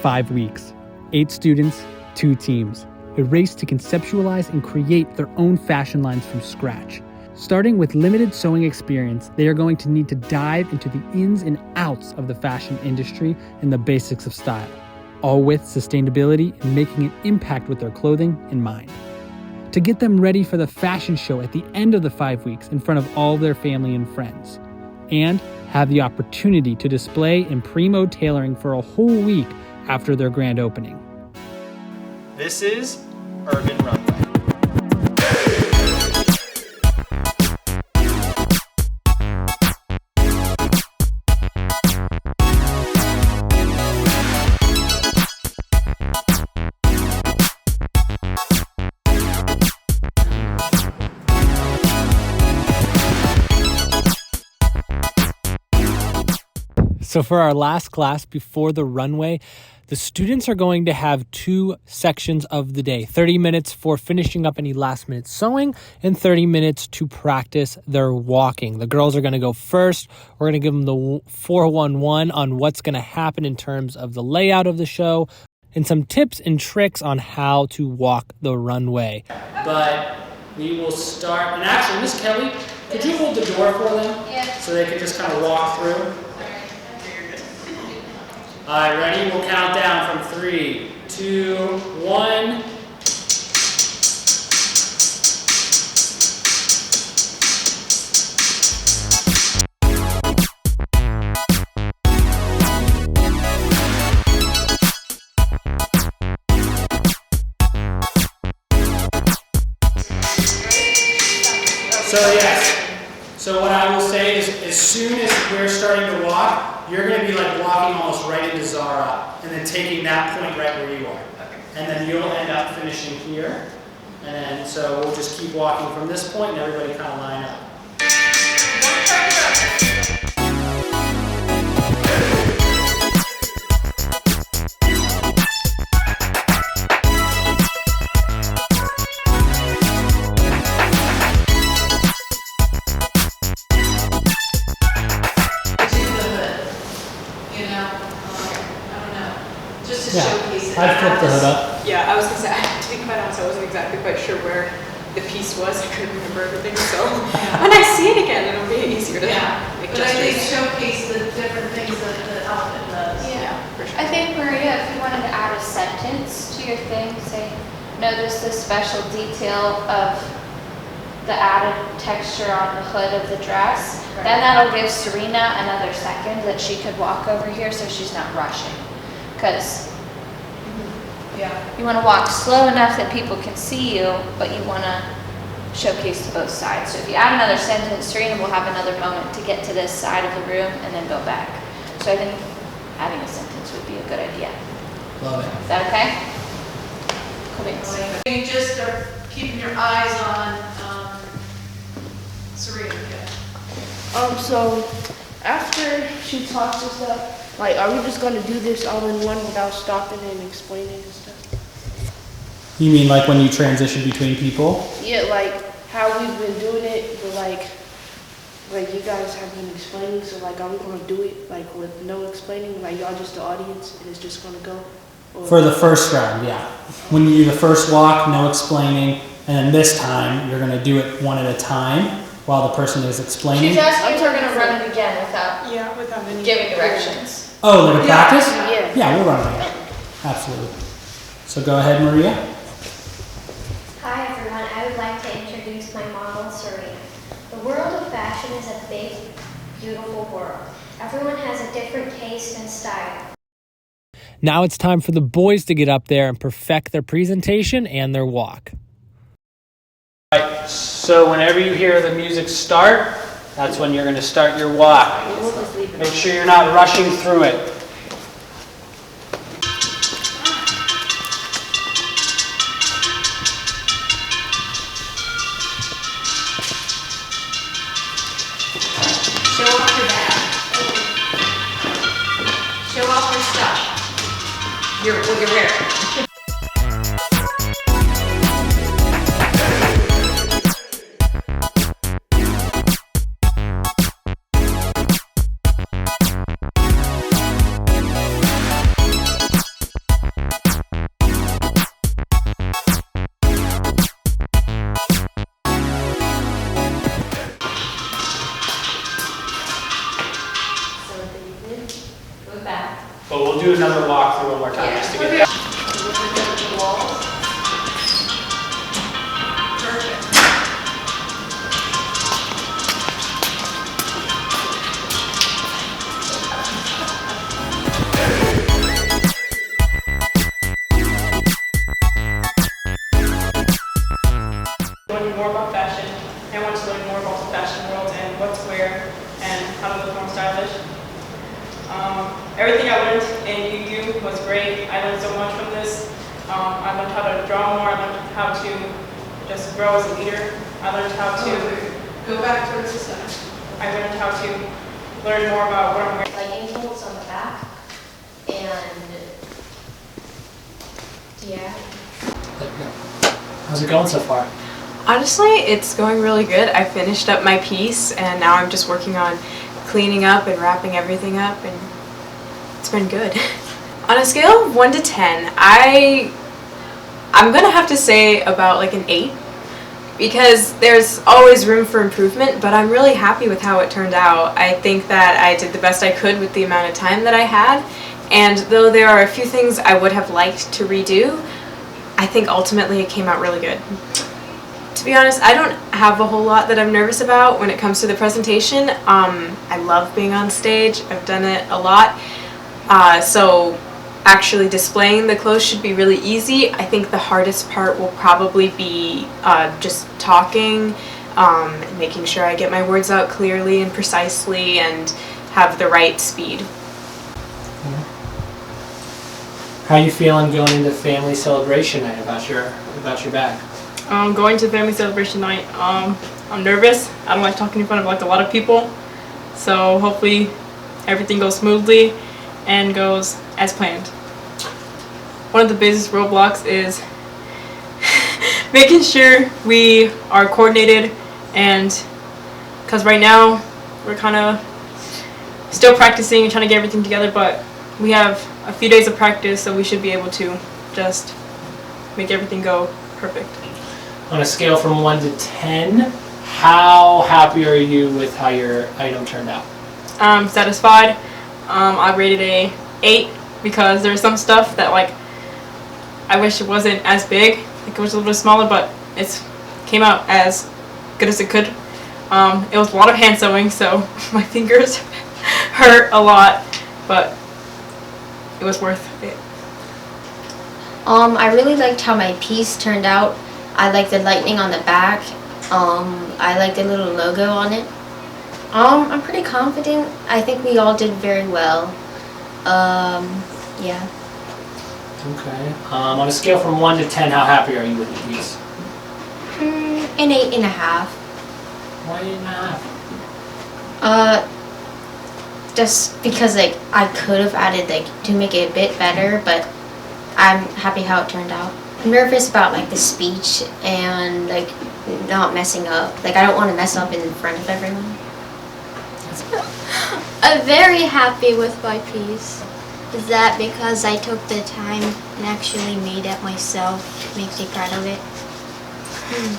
5 weeks. 8 students, 2 teams. A race to conceptualize and create their own fashion lines from scratch. Starting with limited sewing experience, they are going to need to dive into the ins and outs of the fashion industry and the basics of style, all with sustainability and making an impact with their clothing in mind. To get them ready for the fashion show at the end of the 5 weeks in front of all their family and friends, and have the opportunity to display in primo tailoring for a whole week after their grand opening. This is Urban Runway. So for our last class before the runway, the students are going to have 2 sections of the day, 30 minutes for finishing up any last minute sewing and 30 minutes to practice their walking. The girls are going to go first. We're going to give them the 411 on what's going to happen in terms of the layout of the show and some tips and tricks on how to walk the runway. But we will start, and actually, Miss Kelly, could you hold the door for them? Yeah. So they can just kind of walk through. All right, ready? We'll count down from 3, 2, 1. So yes. So what I will say is, as soon as we're starting to walk, you're going to be like walking almost right into Zara, and then taking that point right where you are. And then you'll end up finishing here. And then, so we'll just keep walking from this point, and everybody kind of line up. I flipped the hood up. Yeah, I was going to say, I had to think about it, so I wasn't exactly quite sure where the piece was. I couldn't remember everything, so when I see it again, it'll be easier to make But I think gestures. showcase the different things that the outfit does. Yeah, for sure. I think, Maria, if you wanted to add a sentence to your thing, say, notice the special detail of the added texture on the hood of the dress, then that'll give Serena another second that she could walk over here so she's not rushing. Because you want to walk slow enough that people can see you, but you want to showcase to both sides. So if you add another sentence, Serena will have another moment to get to this side of the room and then go back. So I think adding a sentence would be a good idea. Love it. Is that okay? Cool beans. You just are keeping your eyes on Serena. So after she talks and stuff, like, are we just gonna do this all in one without stopping and explaining and stuff? You mean like when you transition between people? Yeah, like how we've been doing it, but like you guys have been explaining. So like, are we gonna do it like with no explaining? Like y'all just the audience and it's just gonna go? Or For the first round, yeah. When you do the first walk, no explaining, and then this time you're going to do it one at a time while the person is explaining. She's asking if we're going to run it again without any giving directions. Oh, like a practice? Yeah. Yeah, we'll run it again. Absolutely. So go ahead, Maria. Hi everyone, I would like to introduce my model, Serena. The world of fashion is a big, beautiful world. Everyone has a different taste and style. Now it's time for the boys to get up there and perfect their presentation and their walk. All right, so whenever you hear the music start, that's when you're going to start your walk. Make sure you're not rushing through it. Show off your bag. Show off your stuff. What you're wearing. But we'll do another walkthrough one more time just to get that. Learning more about fashion. I want to learn more about the fashion world and what to wear and how to look more stylish. Everything I learned in UU was great. I learned so much from this. I learned how to draw more. I learned how to just grow as a leader. I learned how to Go back towards the center. I learned how to learn more about what I'm wearing. Like ankles on the back, and yeah. How's it going so far? Honestly, it's going really good. I finished up my piece and now I'm just working on cleaning up and wrapping everything up, and it's been good. On a scale of 1 to 10, I'm gonna have to say about like an 8, because there's always room for improvement, but I'm really happy with how it turned out. I think that I did the best I could with the amount of time that I had, and though there are a few things I would have liked to redo, I think ultimately it came out really good. To be honest, I don't have a whole lot that I'm nervous about when it comes to the presentation. I love being on stage. I've done it a lot. So actually displaying the clothes should be really easy. I think the hardest part will probably be just talking, making sure I get my words out clearly and precisely and have the right speed. How are you feeling going into family celebration night about your bag? Going to family celebration night, I'm nervous. I don't like talking in front of like a lot of people. So hopefully everything goes smoothly and goes as planned. One of the biggest roadblocks is making sure we are coordinated, and because right now we're kind of still practicing and trying to get everything together, but we have a few days of practice, so we should be able to just make everything go perfect. On a scale from 1 to 10, how happy are you with how your item turned out? I'm satisfied. I rated a 8 because there's some stuff that like I wish it wasn't as big. Like it was a little bit smaller, but it came out as good as it could. It was a lot of hand sewing, so my fingers hurt a lot, but it was worth it. I really liked how my piece turned out. I like the lightning on the back. I like the little logo on it. I'm pretty confident. I think we all did very well. Yeah. Okay. On a scale from 1 to 10, how happy are you with the piece? An 8.5. Why 8.5? Just because like I could have added like to make it a bit better, but I'm happy how it turned out. I'm nervous about like the speech and like not messing up. Like I don't want to mess up in front of everyone. I'm very happy with my piece. Is that because I took the time and actually made it myself makes me proud of it.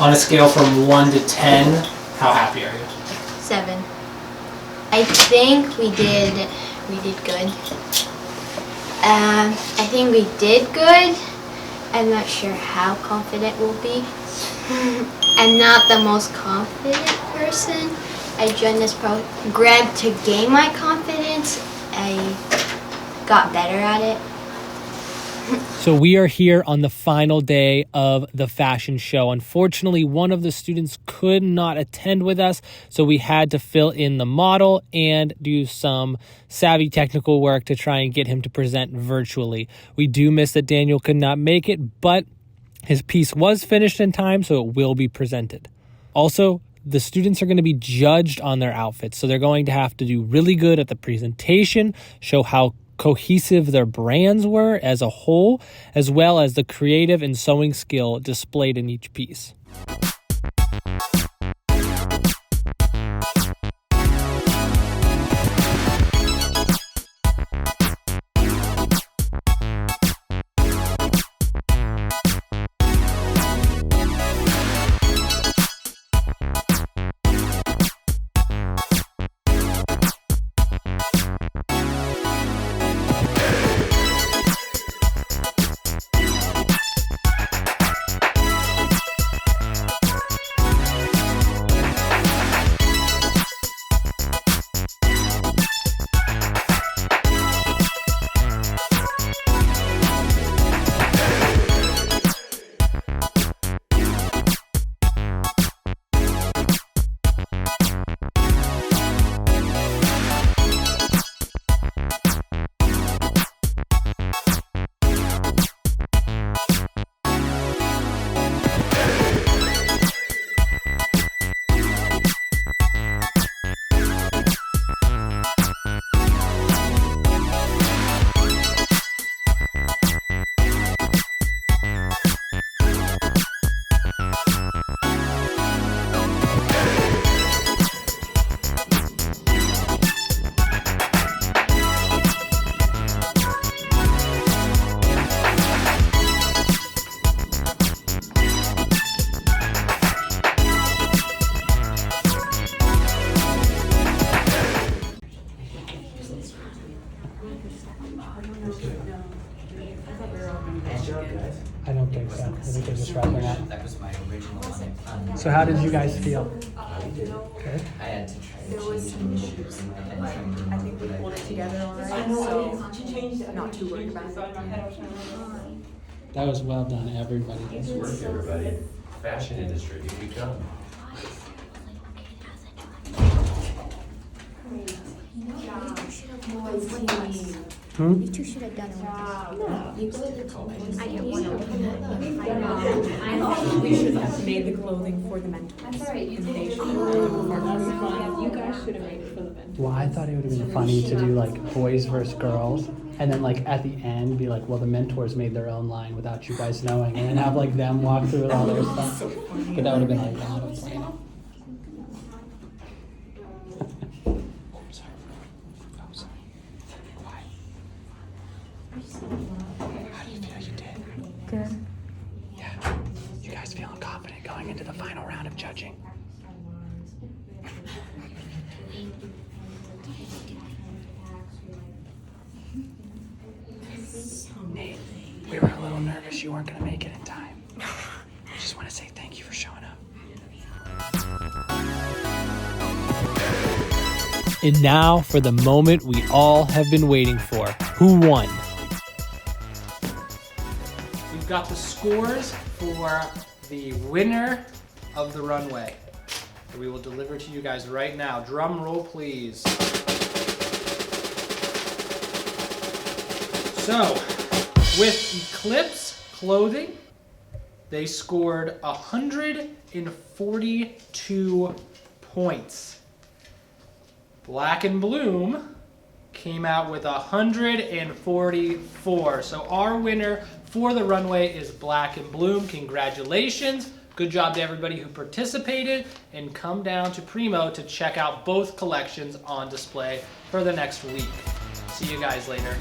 On a scale from 1 to 10, how happy are you? 7. I think we did good. I think we did good. I'm not sure how confident we'll be. I'm not the most confident person. I joined this program to gain my confidence. I got better at it. So we are here on the final day of the fashion show. Unfortunately, one of the students could not attend with us, so we had to fill in the model and do some savvy technical work to try and get him to present virtually. We do miss that Daniel could not make it, but his piece was finished in time, so it will be presented. Also, the students are going to be judged on their outfits, so they're going to have to do really good at the presentation, show how cohesive their brands were as a whole, as well as the creative and sewing skill displayed in each piece. don't think so. I think they're just wrapping up. That was my original one. So how did you guys feel? Good. I had to try to There was some issues, and like, I think we pulled it together all right, so not too worried about it. That was well done, everybody. Nice work, everybody. Fashion industry, here we come. Hmm? You two should have done it with us. I get one over. I know. We should have made the clothing for the mentors. That's all right. You guys should have made it for the mentors. Well, I thought it would have been funny to do like boys versus girls, and then like at the end be like, well, the mentors made their own line without you guys knowing, and then have like them walk through with all their stuff. But that would have been like a lot of planning. How do you feel you did? Good. Yeah. You guys feeling confident going into the final round of judging? Nate, we were a little nervous you weren't going to make it in time. I just want to say thank you for showing up. And now for the moment we all have been waiting for. Who won? We've got the scores for the winner of the runway that we will deliver to you guys right now. Drum roll, please. So, with Eclipse Clothing, they scored 142 points. Black and Bloom came out with 144. So our winner for the runway is Black and Bloom. Congratulations. Good job to everybody who participated, and come down to Primo to check out both collections on display for the next week. See you guys later.